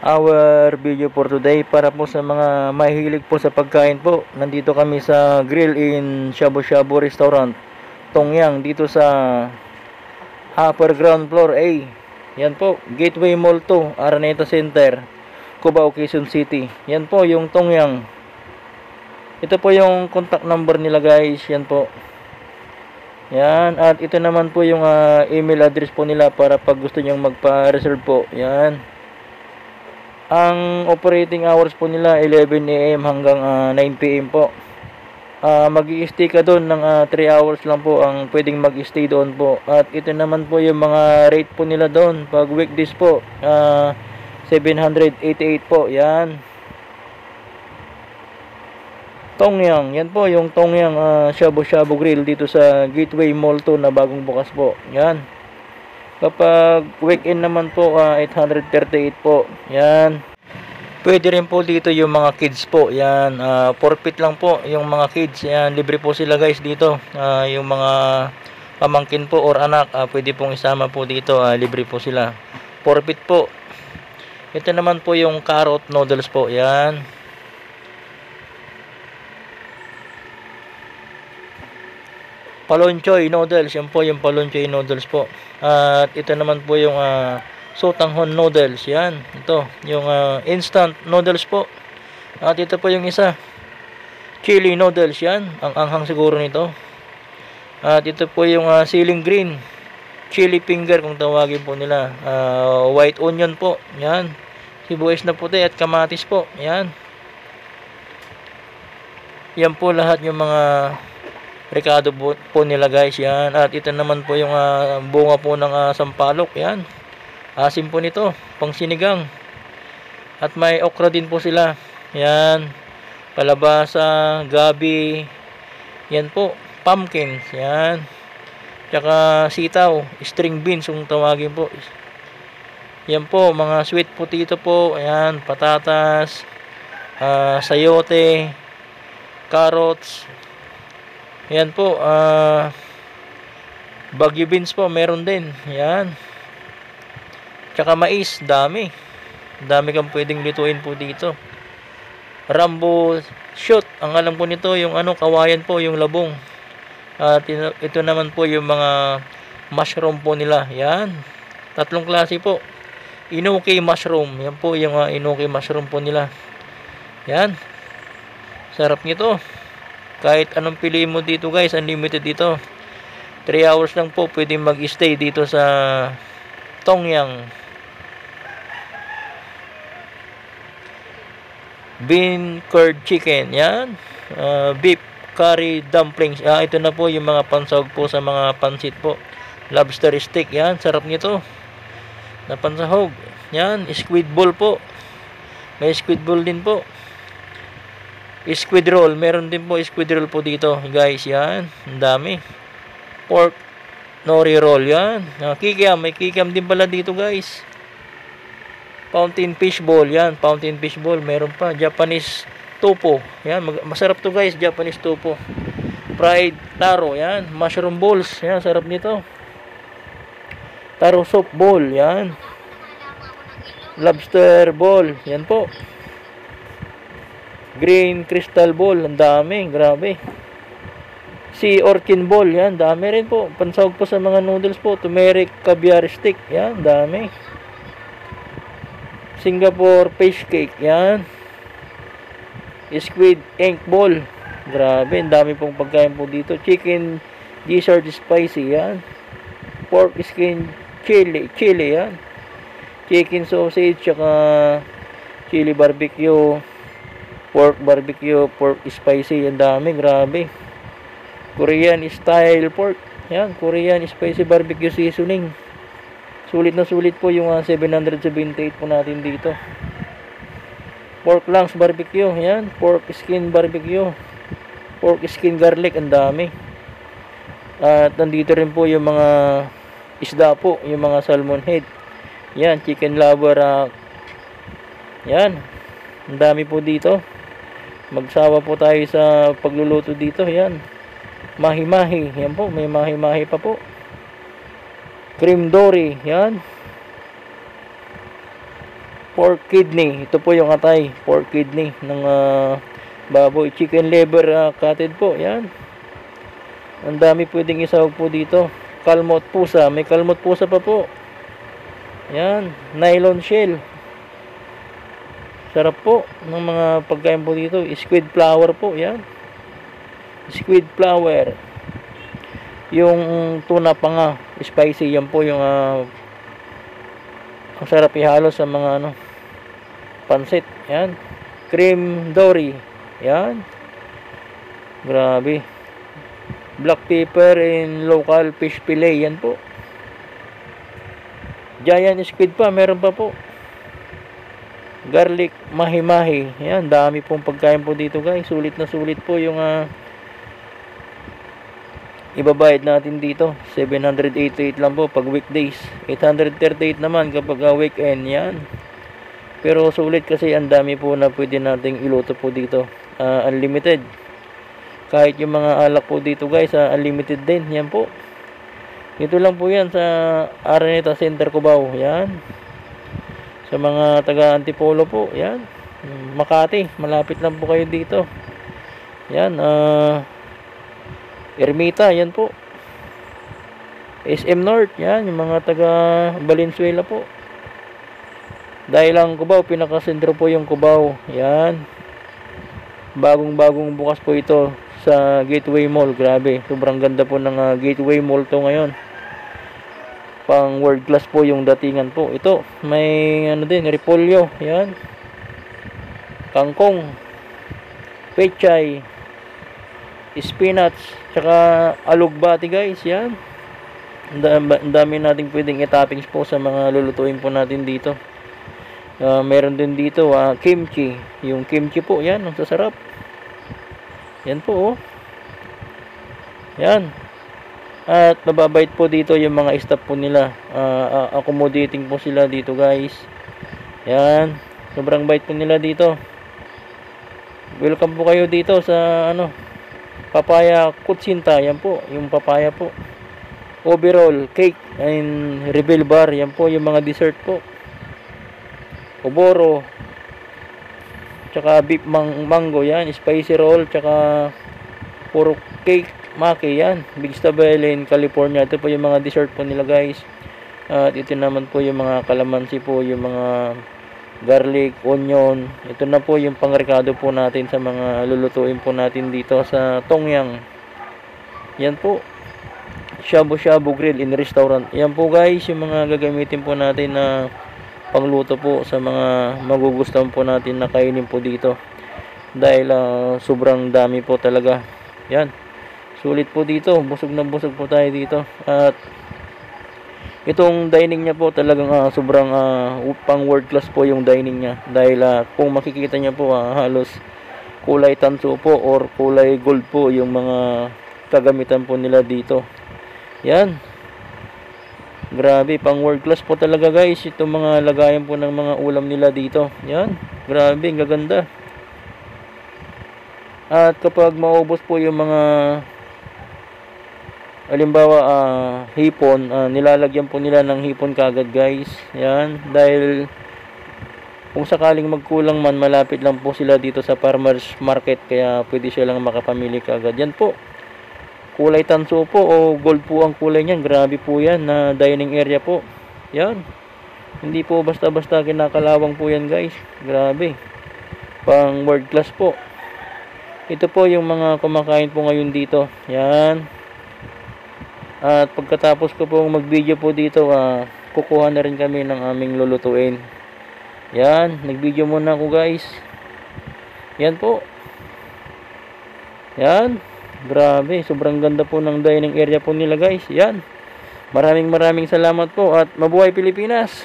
our video for today. Para po sa mga mahilig po sa pagkain po, nandito kami sa Grill in Shabu Shabu Restaurant, Tongyang, dito sa upper ground floor A. Yan po, Gateway Mall 2, Araneta Center, Cubao, Quezon City. Yan po yung Tongyang. Ito po yung contact number nila guys. Yan po. Yan, at ito naman po yung email address po nila para pag gusto nyong magpa-reserve po. Yan. Ang operating hours po nila 11 AM hanggang 9 PM po. Mag-i-stay ka doon ng 3 hours lang po ang pwedeng mag-stay doon po. At ito naman po yung mga rate po nila doon. Pag weekdays po, 788 po. Yan. Tongyang, yan po yung Tongyang Shabu Shabu Grill dito sa Gateway Mall 2 na bagong bukas po. Yan. Kapag weekend naman po 838 po. Yan. Pwede rin po dito yung mga kids po. Yan, forfeit lang po yung mga kids. Yan, libre po sila guys dito. Yung mga pamangkin po or anak, pwede pong isama po dito. Libre po sila. Forfeit po. Ito naman po yung carrot noodles po. Yan. Palonchoy noodles, yan po yung palonchoy noodles po. At ito naman po yung sotanghon noodles, yan. Ito, yung instant noodles po. At ito po yung isa, chili noodles, yan. Ang anghang siguro nito. At ito po yung ceiling green, chili finger kung tawagin po nila. White onion po, yan. Sibuyas na puti at kamatis po, yan. Yan po lahat yung mga rekado po nila guys. Yan. At ito naman po yung bunga po ng sampalok. Yan. Asim po nito. Pang sinigang. At may okra din po sila. Yan. Palabasa, gabi. Yan po. Pumpkins. Yan. Tsaka sitaw. String beans kung tawagin po. Yan po. Mga sweet potato po. Yan. Patatas. Sayote. Carrots. Yan po, Baguio beans po, meron din. Yan. Tsaka mais, dami. Dami kang pwedeng lutuin po dito. Rambo shoot, ang alam ko nito, yung kawayan po, yung labong. At ito naman po yung mga mushroom po nila. Yan. Tatlong klase po. Inoki mushroom. Yan po yung inoki mushroom po nila. Yan. Sarap nito. Kahit anong piliin mo dito guys, unlimited dito. 3 hours lang po pwedeng mag-stay dito sa Tongyang. Bean curd chicken, yan. Beef curry dumplings. Ito na po yung mga pansahog po sa mga pansit po. Lobster steak, yan. Sarap nito. Na pansahog. Yan, squid ball po. May squid ball din po. Squid roll, meron din po squid roll po dito guys, yan, ang dami. Pork nori roll, yan. Kikiam, may kikiam din pala dito guys. Fountain fish ball, yan, fountain fish ball, meron pa. Japanese tofu, yan, masarap to guys, Japanese tofu. Fried taro, yan, mushroom balls, yan, sarap nito. Taro soup ball, yan. Lobster ball, yan po. Green crystal ball, ang dami, grabe. Sea orkin ball, yan, dami rin po. Pansahog po sa mga noodles po. Turmeric caviar stick, yan, dami. Singapore fish cake, yan. Squid ink ball, grabe, ang dami pong pagkain po dito. Chicken gizzard spicy, yan. Pork skin chili, yan. Chicken sausage, tsaka chili barbecue. Pork barbecue, pork spicy, ang dami, grabe. Korean style pork, yan, Korean spicy barbecue seasoning. Sulit na sulit po yung 778 po natin dito. Pork lungs barbecue, yan, pork skin barbecue, pork skin garlic, ang dami. At nandito rin po yung mga isda po, yung mga salmon head. Yan, chicken lover, yan, ang dami po dito. Magsawa po tayo sa pagluluto dito. Yan. Mahi-mahi. Yan po. May mahi-mahi pa po. Cream dory. Yan. pork kidney. Ito po yung atay, pork kidney ng baboy. Chicken liver cutted po. Yan. Ang dami pwedeng isahog po dito. Kalmot pusa. May kalmot pusa pa po. Yan. Nylon shell. Sarap po ng mga pagkain po dito. Squid flower po. Yan. Squid flower. Yung tuna pa nga. Spicy. Yan po yung ang sarap ihalo sa mga pansit. Yan. Cream dory. Yan. Grabe. Black pepper and local fish fillet. Yan po. Giant squid pa. Meron pa po. Garlic mahi-mahi. Yan. Dami pong pagkain po dito guys. Sulit na sulit po yung ibabayad natin dito. 788 lang po pag weekdays. 838 naman kapag weekend. Yan. Pero sulit kasi ang dami po na pwede nating iluto po dito. Unlimited. Kahit yung mga alak po dito guys, unlimited din. Yan po. Ito lang po yan sa Araneta Center, Cubao. Yan. Sa mga taga Antipolo po. Yan. Makati. Malapit lang po kayo dito. Yan. Ermita. Yan po. SM North. Yan. Yung mga taga Valenzuela po. Dahil ang Cubao, pinakasentro po yung Cubao. Yan. Bagong bukas po ito sa Gateway Mall. Grabe. Sobrang ganda po ng Gateway Mall to ngayon. Pang world class po yung datingan po. Ito. May din. Repolyo. Yan. Kangkong. Pechay. Spinach. Tsaka alugbati guys. Yan. Ang dami nating pwedeng i-toppings po sa mga lulutuin po natin dito. Meron din dito kimchi. Yung kimchi po, yan, ang sasarap. Yan po, oh. Yan. At mababait po dito yung mga staff po nila. Accommodating po sila dito, guys. Yan. Sobrang bait po nila dito. Welcome po kayo dito sa Papaya Kutsinta. Yan po, yung papaya po. Overall cake and Rebel Bar. Yan po yung mga dessert po. Oboro, tsaka beef mango, yan, spicy roll, tsaka puro cake, maki, yan, Big Stabel in California. Ito po yung mga dessert po nila guys. At ito naman po yung mga kalamansi po, yung mga garlic, onion. Ito na po yung pangrekado po natin sa mga lulutuin po natin dito sa Tongyang. Yan po, Shabu Shabu Grill in Restaurant. Yan po guys yung mga gagamitin po natin na pangluto po sa mga magugustuhan po natin na kainin po dito. Dahil sobrang dami po talaga. Yan. Sulit po dito. Busog na busog po tayo dito. At itong dining niya po talagang sobrang pang world class po yung dining niya. Dahil kung makikita niya po halos kulay tanso po or kulay gold po yung mga kagamitan po nila dito. Yan. Grabe, pang world class po talaga guys. Itong mga lagayan po ng mga ulam nila dito. Yan. Grabe, ang gaganda. At kapag maubos po yung mga halimbawa hipon, nilalagyan po nila ng hipon kagad guys. Yan. Dahil kung sakaling magkulang man, malapit lang po sila dito sa farmers market. Kaya pwede silang makapamili kagad. Yan po. Kulay tanso po o gold po ang kulay niyan. Grabe po yan na dining area po. Yan. Hindi po basta-basta kinakalawang po yan guys. Grabe. Pang world class po. Ito po yung mga kumakain po ngayon dito. Yan. At pagkatapos ko po mag-video po dito, kukuha na rin kami ng aming lulutuin. Yan. Nag-video muna ako guys. Yan po. Yan. Grabe, sobrang ganda po ng dining area po nila guys. Yan. Maraming salamat po at mabuhay Pilipinas.